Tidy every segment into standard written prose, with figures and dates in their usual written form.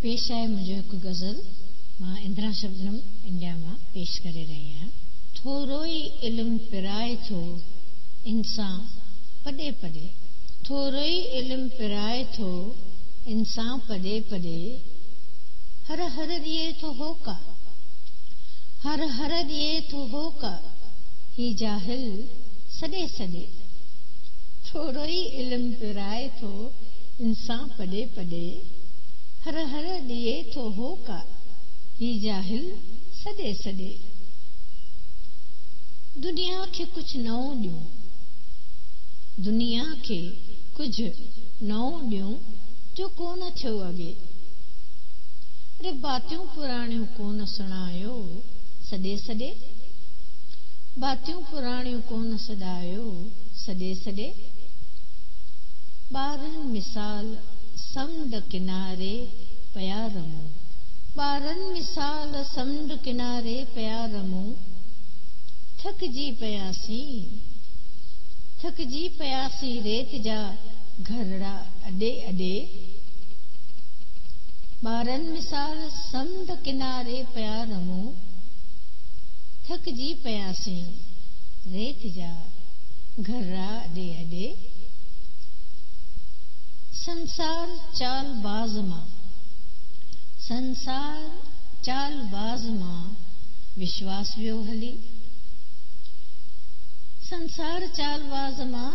पेश आहे मुंहिंजो हिकु गज़ल। मां इंदिरा शबनम इंडिया मां पेश करे रही आहियां। थोरो ई इल्मु पिराए थो इंसान पॾे पॾे, थोरो ई इल्मु पिराए थो इंसान पॾे पॾे, हर हर ॾिए थो होका, हर हर ॾिए थो होका, ही जाहिल सॾे सॾे। थोरो ई इल्मु पिराए थो इंसान पॾे पॾे, हर हर ॾिए थो होका, ही जाहिल सॾे सॾे। दुनिया खे कुझु नओं ॾियूं, दुनिया खे कुझु नओं ॾियूं जो कोन थियो अॻे। अरे बातियूं पुराणियूं कोन सुणायो सॾे सॾे, बातियूं पुराणियूं कोन सॾायो सॾे सॾे। ॿारनि मिसाल समुंड किनारे पिया रमूं, ॿारनि मिसाल समुंड किनारे पिया रमूं। थकिजी पियासीं रेत जा घरड़ा अॾे अॾे। ॿारनि मिसाल समुंड किनारे पिया रमूं, थकिजी पियासीं रेत जा घरड़ा अॾे अॾे। संसार चालबाज़ मां, संसार चालबाज़ मां विश्वास वियो हली, संसार चालबाज़ मां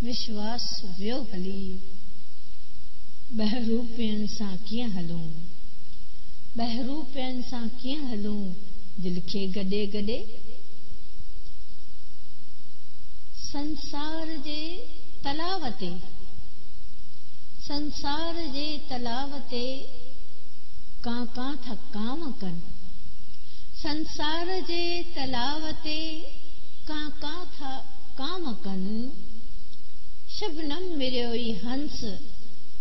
विश्वास वियो हली। बहरूपियनि सां कीअं हलूं, बहरूपियनि सां कीअं हलूं दिलि खे गॾे गॾे। संसार जे तलाव ते, संसार जे तलाव ते कां था काम कनि, संसार जे तलाव ते कां था काम कनि। शबनम मिरियो ई हंस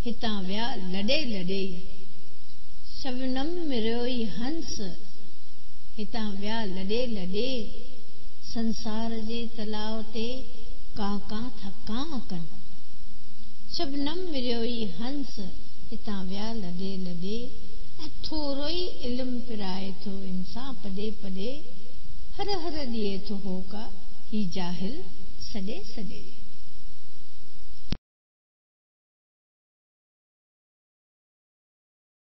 हितां विया लॾे लॾे, शबनम मिरियो ई हंस हितां विया लॾे लॾे। संसार जे तलाव ते कां था काम कनि, शबनम मिरियो ई हंस हितां विया लॾे लॾे। ऐं थोरो ई इल्मु पिराए थो इंसान पॾे पॾे, हर हर ॾिए थो होका, ही जाहिल सॾे सॾे।